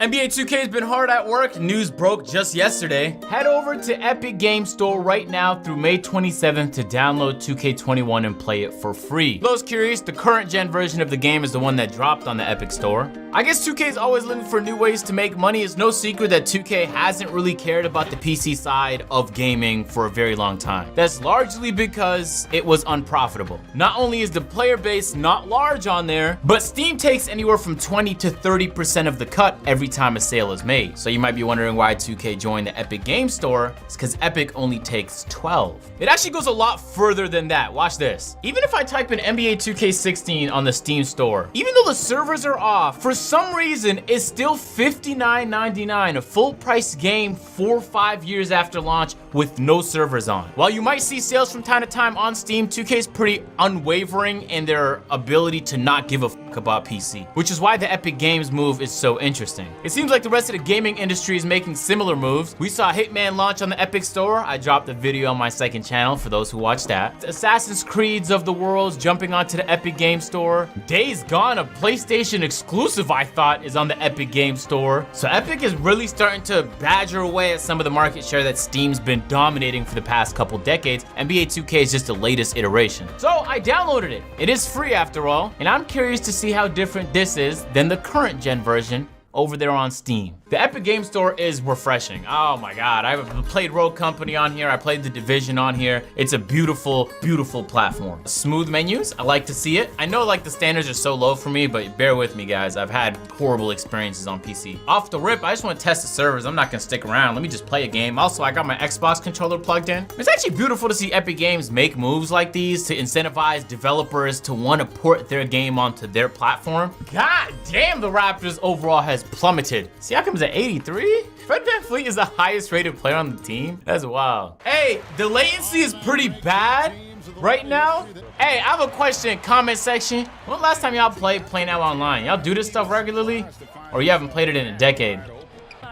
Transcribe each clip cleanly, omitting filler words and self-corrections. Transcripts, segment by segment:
NBA 2K has been hard at work. News broke just yesterday. Head over to Epic Games Store right now through May 27th to download 2K21 and play it for free. For those curious, the current gen version of the game is the one that dropped on the Epic Store. I guess 2K is always looking for new ways to make money. It's no secret that 2K hasn't really cared about the PC side of gaming for a very long time. That's largely because it was unprofitable. Not only is the player base not large on there, but Steam takes anywhere from 20 to 30% of the cut every time a sale is made. So you might be wondering why 2K joined the Epic Games Store. It's because Epic only takes 12. It actually goes a lot further than that. Watch this. Even if I type in NBA 2K16 on the Steam store, even though the servers are off, for some reason, it's still $59.99, a full price game 4 or 5 years after launch with no servers on. While you might see sales from time to time on Steam, 2K is pretty unwavering in their ability to not give a fuck about PC, which is why the Epic Games move is so interesting. It seems like the rest of the gaming industry is making similar moves. We saw Hitman launch on the Epic Store. I dropped a video on my second channel for those who watched that. Assassin's Creeds of the world jumping onto the Epic Games Store. Days Gone, a PlayStation exclusive, I thought, is on the Epic Games Store. So Epic is really starting to badger away at some of the market share that Steam's been dominating for the past couple decades. NBA 2K is just the latest iteration. So I downloaded it. It is free after all, and I'm curious to see how different this is than the current gen version over there on Steam. The Epic Games Store is refreshing. Oh my God, I've played Rogue Company on here. I played The Division on here. It's a beautiful, beautiful platform. Smooth menus, I like to see it. I know like the standards are so low for me, but bear with me guys. I've had horrible experiences on PC. Off the rip, I just want to test the servers. I'm not gonna stick around. Let me just play a game. Also, I got my Xbox controller plugged in. It's actually beautiful to see Epic Games make moves like these to incentivize developers to want to port their game onto their platform. God damn, the Raptors overall has plummeted. Siakam's at 83? Fred VanVleet is the highest rated player on the team? That's wild. Hey, the latency is pretty bad right now. Hey, I have a question, comment section. When the last time y'all played Play Now Online? Y'all do this stuff regularly? Or you haven't played it in a decade?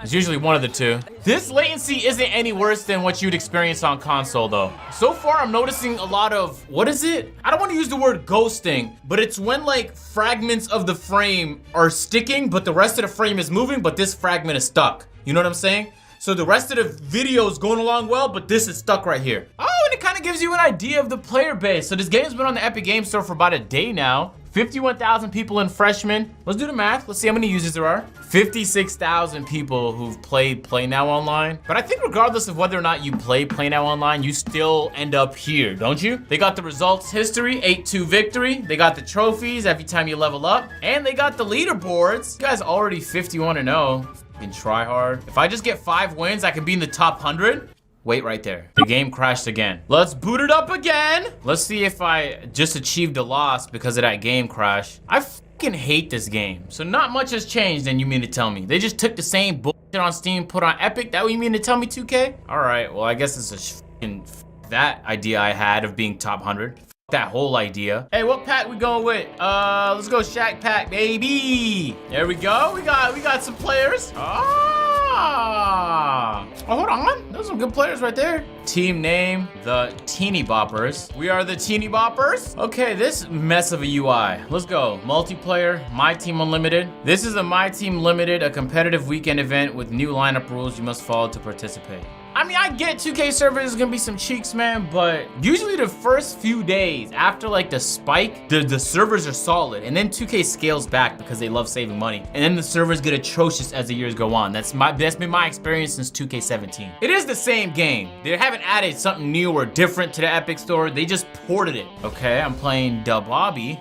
It's usually one of the two. This latency isn't any worse than what you'd experience on console though. So far, I'm noticing a lot of, what is it? I don't want to use the word ghosting, but it's when like fragments of the frame are sticking, but the rest of the frame is moving, but this fragment is stuck. You know what I'm saying? So the rest of the video is going along well, but this is stuck right here. Oh, and it kind of gives you an idea of the player base. So this game's been on the Epic Games Store for about a day now. 51,000 people in freshmen. Let's do the math. Let's see how many users there are. 56,000 people who've played Play Now Online. But I think regardless of whether or not you play Play Now Online, you still end up here, don't you? They got the results history, 8-2 victory. They got the trophies every time you level up. And they got the leaderboards. You guys already 51-0. And try hard. If I just get 5 wins, I can be in the top 100. Wait right there. The game crashed again. Let's boot it up again. Let's see if I just achieved a loss because of that game crash. I fucking hate this game. So not much has changed than you mean to tell me. They just took the same bullshit on Steam, put on Epic. That what you mean to tell me, 2K? All right, well, I guess it's a fucking that idea I had of being top 100. That whole idea. Hey, what pack we going with? Let's go Shaq pack, baby. There we go. We got some players. Oh, hold on. Those are some good players right there. Team name, the Teeny Boppers. We are the Teeny Boppers. Okay, this mess of a UI. Let's go. Multiplayer, My Team Unlimited. This is a My Team Limited, a competitive weekend event with new lineup rules you must follow to participate. I mean, I get 2K servers is gonna be some cheeks, man, but usually the first few days after like the spike, the servers are solid, and then 2K scales back because they love saving money, and then the servers get atrocious as the years go on. That's been my experience since 2K17. It is the same game. They haven't added something new or different to the Epic Store. They just ported it. Okay, I'm playing Da Bobby.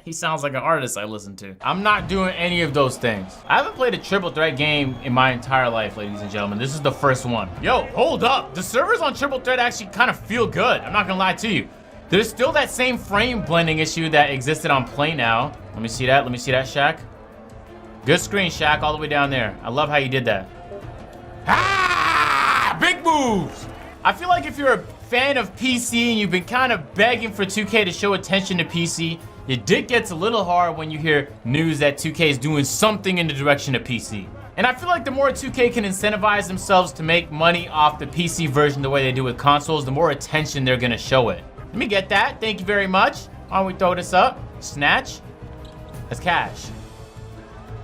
He sounds like an artist I listen to. I'm not doing any of those things. I haven't played a triple threat game in my entire life, ladies and gentlemen. This is the first one. Yo, hold up. The servers on triple threat actually kind of feel good. I'm not gonna lie to you. There's still that same frame blending issue that existed on Play Now. Let me see that. Let me see that, Shaq. Good screen, Shaq, all the way down there. I love how you did that. Ah! Big moves! I feel like if you're a fan of PC and you've been kind of begging for 2K to show attention to PC, your dick gets a little hard when you hear news that 2K is doing something in the direction of PC. And I feel like the more 2K can incentivize themselves to make money off the PC version the way they do with consoles, the more attention they're gonna show it. Let me get that. Thank you very much. Why don't we throw this up? Snatch. That's cash.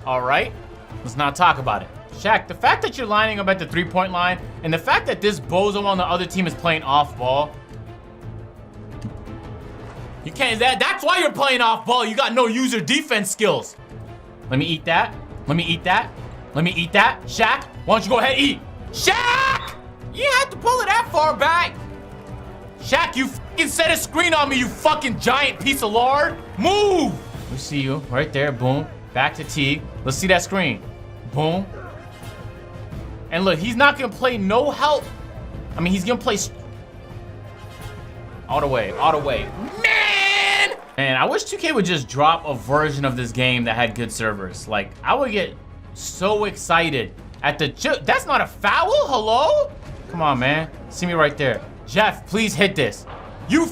All right. Let's not talk about it. Shaq, the fact that you're lining up at the 3-point line and the fact that this bozo on the other team is playing off ball. You can't, that's why you're playing off ball. You got no user defense skills. Let me eat that. Let me eat that. Let me eat that. Shaq, why don't you go ahead and eat? Shaq! You didn't have to pull it that far back. Shaq, you fucking set a screen on me, you fucking giant piece of lard. Move! We see you right there, boom. Back to Teague. Let's see that screen. Boom. And look, he's not gonna play no help. I mean, he's gonna play all the way, all the way. Man! And I wish 2K would just drop a version of this game that had good servers. Like, I would get so excited at the, that's not a foul, hello? Come on, man, see me right there. Jeff, please hit this. You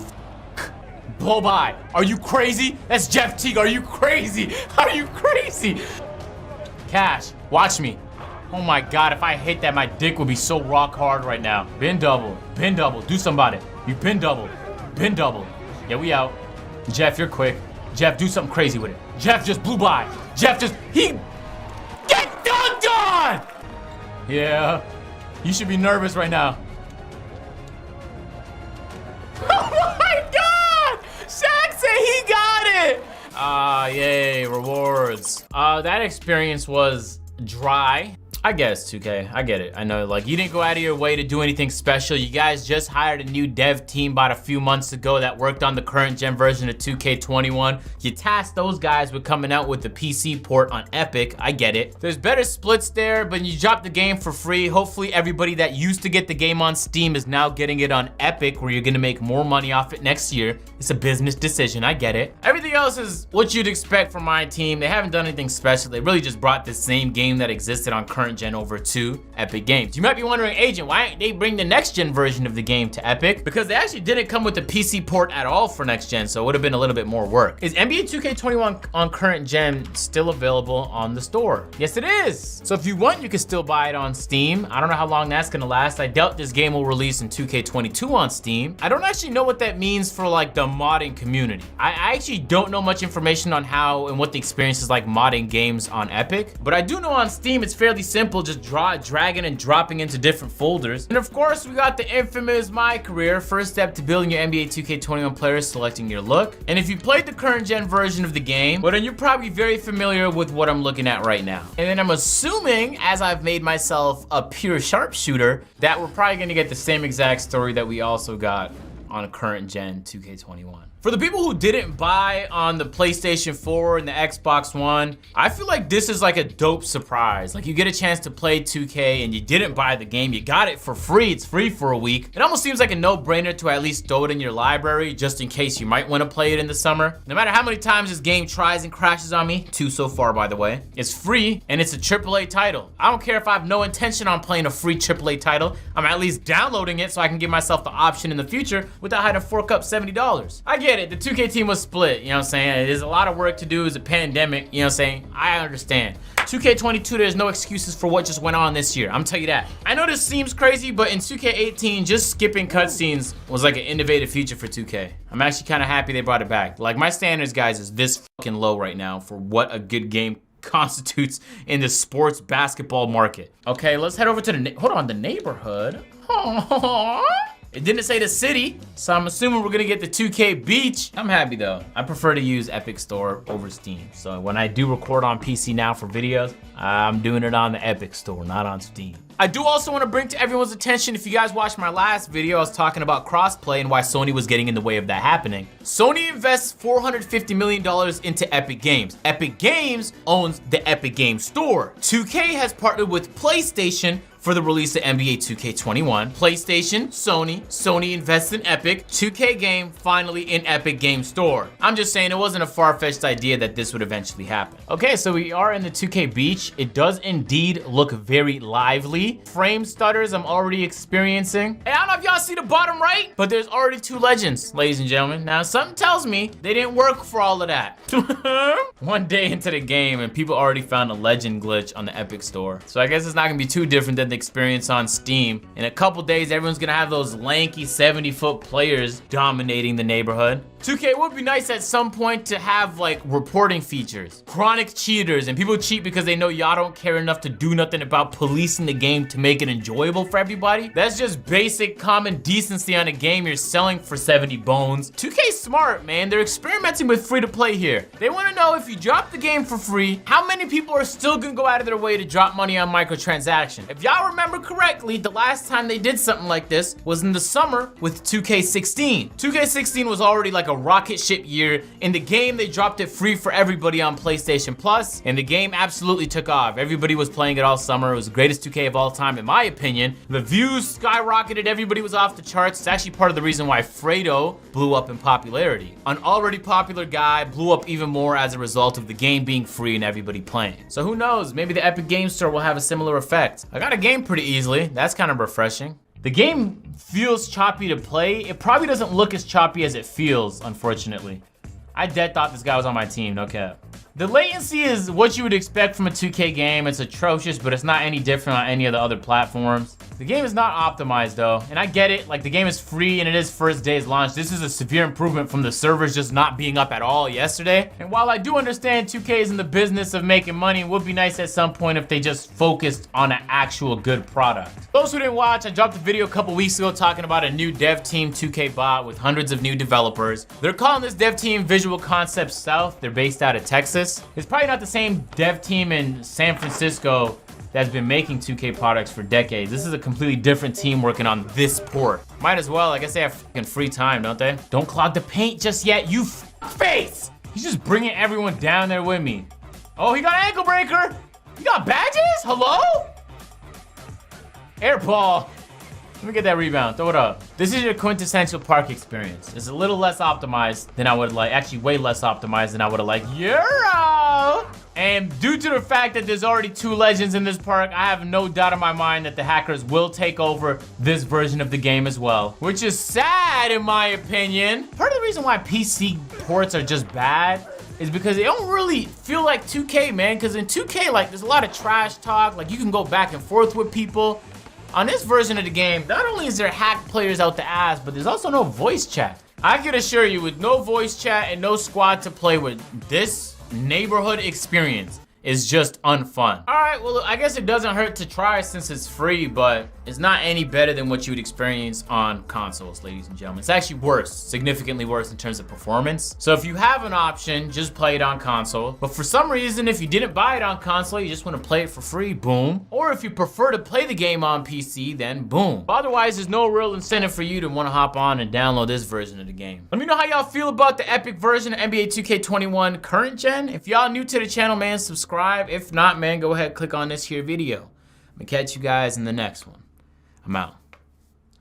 blow by. Are you crazy? That's Jeff Teague, are you crazy? Are you crazy? Cash, watch me. Oh my God, if I hit that, my dick would be so rock hard right now. Bend double, do somebody. You bend double. Yeah, we out. Jeff, you're quick. Jeff, do something crazy with it. Jeff just blew by. Jeff just, get dunked on! Yeah, you should be nervous right now. Oh my God! Shaq said he got it! Yay, rewards. That experience was dry. I guess, 2K, I get it. I know, like, you didn't go out of your way to do anything special. You guys just hired a new dev team about a few months ago that worked on the current gen version of 2K21. You tasked those guys with coming out with the PC port on Epic. I get it. There's better splits there, but you dropped the game for free. Hopefully everybody that used to get the game on Steam is now getting it on Epic, where you're gonna make more money off it next year. It's a business decision, I get it. Everything else is what you'd expect from my team. They haven't done anything special. They really just brought the same game that existed on current gen over to Epic Games. You might be wondering, Agent, why didn't they bring the next gen version of the game to Epic? Because they actually didn't come with the PC port at all for next gen, so it would have been a little bit more work. Is NBA 2K21 on current gen still available on the store? Yes, it is. So if you want, you can still buy it on Steam. I don't know how long that's gonna last. I doubt this game will release in 2K22 on Steam. I don't actually know what that means for like the modding community. I actually don't know much information on how and what the experience is like modding games on Epic, but I do know on Steam it's fairly simple, just dragging and dropping into different folders. And of course, we got the infamous My Career, first step to building your NBA 2K21 players, selecting your look. And if you played the current gen version of the game, well then you're probably very familiar with what I'm looking at right now. And then I'm assuming, as I've made myself a pure sharpshooter, that we're probably gonna get the same exact story that we also got on a current gen 2K21. For the people who didn't buy on the PlayStation 4 and the Xbox One, I feel like this is like a dope surprise. Like, you get a chance to play 2K and you didn't buy the game, you got it for free, it's free for a week. It almost seems like a no-brainer to at least throw it in your library just in case you might want to play it in the summer. No matter how many times this game tries and crashes on me, 2 so far by the way, it's free and it's a AAA title. I don't care if I have no intention on playing a free AAA title, I'm at least downloading it so I can give myself the option in the future without having to fork up $70. I get it, the 2K team was split, you know what I'm saying? There's a lot of work to do, it's a pandemic, you know what I'm saying? I understand. 2K22, there's no excuses for what just went on this year, I'm telling you that. I know this seems crazy, but in 2K18, just skipping cutscenes was like an innovative feature for 2K. I'm actually kind of happy they brought it back. Like, my standards, guys, is this fucking low right now for what a good game constitutes in the sports basketball market. Okay, let's head over to the neighborhood. Aww. It didn't say the city, so I'm assuming we're gonna get the 2K beach. I'm happy though. I prefer to use Epic Store over Steam. So when I do record on PC now for videos, I'm doing it on the Epic Store, not on Steam. I do also want to bring to everyone's attention, if you guys watched my last video, I was talking about crossplay and why Sony was getting in the way of that happening. Sony invests $450 million into Epic Games. Epic Games owns the Epic Games Store. 2K has partnered with PlayStation for the release of NBA 2K21. PlayStation, Sony invests in Epic, 2K game finally in Epic Games Store. I'm just saying it wasn't a far-fetched idea that this would eventually happen. Okay, so we are in the 2K beach. It does indeed look very lively. Frame stutters I'm already experiencing. Hey, I don't know if y'all see the bottom right, but there's already 2 legends, ladies and gentlemen. Now, something tells me they didn't work for all of that. One day into the game and people already found a legend glitch on the Epic Store. So I guess it's not gonna be too different than than the experience on Steam. In a couple days, everyone's gonna have those lanky 70-foot players dominating the neighborhood. 2K would be nice at some point to have like reporting features. Chronic cheaters, and people cheat because they know y'all don't care enough to do nothing about policing the game to make it enjoyable for everybody. That's just basic common decency on a game you're selling for 70 bones. 2K's smart, man. They're experimenting with free to play here. They wanna know if you drop the game for free, how many people are still gonna go out of their way to drop money on microtransaction. If y'all remember correctly, the last time they did something like this was in the summer with 2K16. 2K16 was already like a rocket ship year. In the game, they dropped it free for everybody on PlayStation Plus, and the game absolutely took off. Everybody was playing it all summer. It was the greatest 2K of all time, in my opinion. The views skyrocketed. Everybody was off the charts. It's actually part of the reason why Fredo blew up in popularity. An already popular guy blew up even more as a result of the game being free and everybody playing. So who knows? Maybe the Epic Games Store will have a similar effect. I got a game pretty easily. That's kind of refreshing. The game feels choppy to play. It probably doesn't look as choppy as it feels, unfortunately. I dead thought this guy was on my team, no cap. The latency is what you would expect from a 2K game. It's atrocious, but it's not any different on any of the other platforms. The game is not optimized though, and I get it, like the game is free and it is first day's launch. This is a severe improvement from the servers just not being up at all yesterday. And while I do understand 2K is in the business of making money, it would be nice at some point if they just focused on an actual good product. Those who didn't watch, I dropped a video a couple weeks ago talking about a new dev team 2K bought with hundreds of new developers. They're calling this dev team Visual Concepts South. They're based out of Texas. It's probably not the same dev team in San Francisco that's been making 2K products for decades. This is a completely different team working on this port. Might as well, I guess they have fucking free time, don't they? Don't clog the paint just yet, you face! He's just bringing everyone down there with me. Oh, he got an ankle breaker! You got badges? Hello? Air ball. Let me get that rebound, throw it up. This is your quintessential park experience. It's a little less optimized than I would like, actually way less optimized than I would have liked. Euro! And due to the fact that there's already 2 legends in this park, I have no doubt in my mind that the hackers will take over this version of the game as well. Which is sad in my opinion. Part of the reason why PC ports are just bad is because they don't really feel like 2K, man. Because in 2K, like, there's a lot of trash talk. Like, you can go back and forth with people. On this version of the game, not only is there hack players out the ass, but there's also no voice chat. I can assure you, with no voice chat and no squad to play with, this neighborhood experience is just unfun. All right, well, I guess it doesn't hurt to try since it's free, but it's not any better than what you would experience on consoles, ladies and gentlemen. It's actually worse, significantly worse in terms of performance. So if you have an option, just play it on console. But for some reason, if you didn't buy it on console, you just want to play it for free, boom. Or if you prefer to play the game on PC, then boom. But otherwise, there's no real incentive for you to want to hop on and download this version of the game. Let me know how y'all feel about the epic version of NBA 2K21 current gen. If y'all new to the channel, man, subscribe. If not, man, go ahead, click on this here video. I'm gonna catch you guys in the next one. I'm out.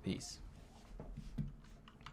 Peace.